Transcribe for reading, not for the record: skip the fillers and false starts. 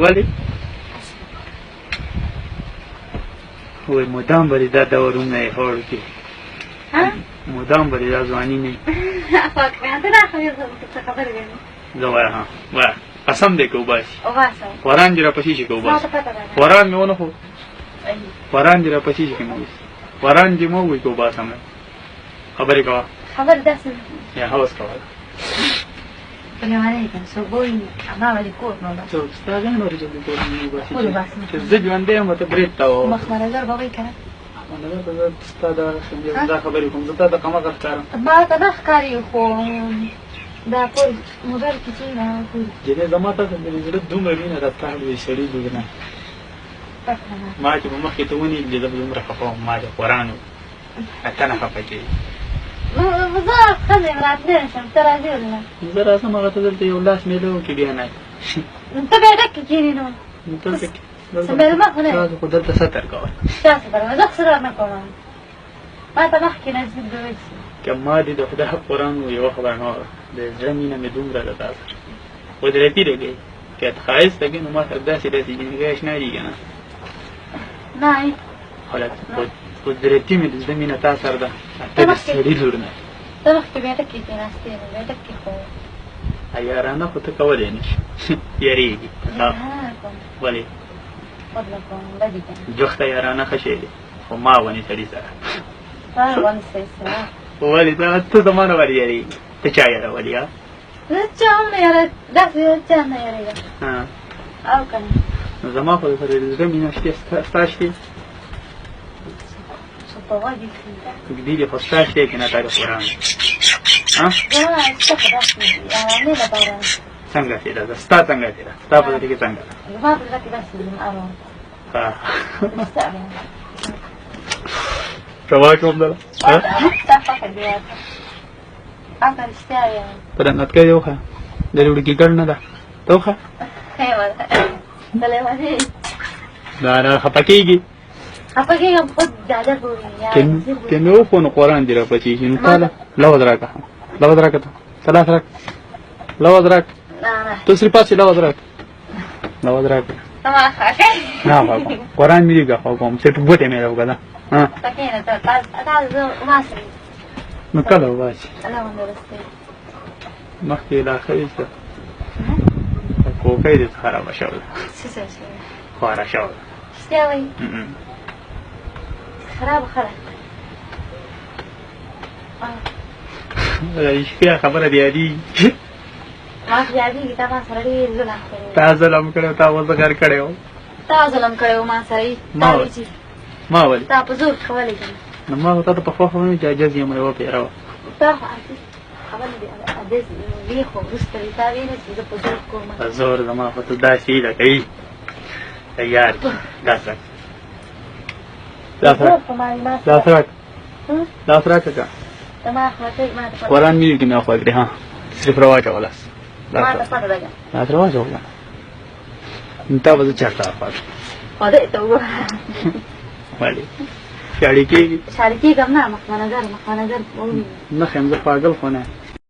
ولې وای مدام به دا دورونه یې هوړ کړي مدام به دا ځواني نه زه وایم ها وایه قسم دی که وباسي خواران دې راپسې شي که وباسي خواران مې ونه خو خواران دې راپسې شي که مې وباسي خواران دې مه ووایي که وباسم خبرې کوه یا هوس کوه ستا ځان ورې جلدي کور مې وباسي چې زه ژوندی یم ورته برېد ته ووم ستا دا خبرې کوم زه تا د قمقه ښکارم ما ته نه ښکاري خو دا ټول موټر کې چې نه جنې زما ته د زړه دومره مینه راته وي سړي دوی نه ما چې په مخکې ته ونیولې زه به دومره خفه وم ما چې قرآن ته نه خفه کېږي زه ښځه یم راتلی شم ته راځې ولله زه راځم هغه ته دلته یو لاس میله وکړي بیا نه ته بیا ډکې کښېنې نو څه مېلمه خو نه خو دلته ستر کوه چا ستر کوه زه خو څه نه کوم ما ته مخکې نصیب به وشي که ما دې د خدای قرآن و یوه خبره نه وه د زړه مینه مې دومره ده تا سره قدرتي لګوي که ته ښایسته کړې نو ما سره داسې داسې جنګۍ اشنا دي که نه نه خلک قدرتي مې د زړه مینه تا سره ده ته د سړي لور نه ته مخکې بیا ډکې کېناستې نو بیا ډکې خو یارانه خو ته کولی نه شي یارېږي ولې جوخته یارانه ښه شی دی خو ما غوندې سړي سره ولې ته زما نه ولې یارېږي ته چا یارولي ها زه چا هم نه یاره داسې چا نه یارېږم او که نه نو زما خو سره د زړه مینه شتې ستا شتې په غوږ یې ږدي دې خو ستا شتې که نه تا د قرآن زما څه خو داسې یارانې لپاره څنګه تېره ده ستا څنګه تېره ستا په زړه کې څنګه ده زما په زړه کې داسې ارام روا کوم ده په دنګتکۍ دې وښه د لوړکي ګډ نه ده ته وښه دا نه خفه کېږي که مې وښو نو قرآن دې راپسې شي نو تا لوز راکړه لوز راکړه ته لاس راکړه لوز راکړه تو صرف پاسې لوز راکړه لوز راکړه نه خوا قرآن مې دې خوا کوم صرف ګوتې مې راوکړه نو کله وباسي مخکې لا ښه ایسته کوکۍ دې خرابه شوله خواره شوله خرابه ښه ده رښتیا خبره دې یادېږي ما خو یادېږي تا ما سره ډېر ظلم کړی تا ظلم کړی تا وزګر کړی و تا ظلم کړی و ما سره ما ولې تا په زور کولی که نو ما خو تا ته په خوښه ونیو چې عجز یم یوه پیره وه تا خو خبرې دې عجز وي خو وروسته وي تا ویله چې زه په زور کوم په زور زما خو ته داسې هیله کوي تیار لاس راکړه لاس راکړه لاس راکړه که قرآن مې کې مې خوا کړې ها صرف رواچوه لاس لاس رواچوه که نو تا به زه چېرته راخواږم ولې شاړې کېږي شاړې کېږم نه مخ په نظر نه ښیم زه پاګل خو نه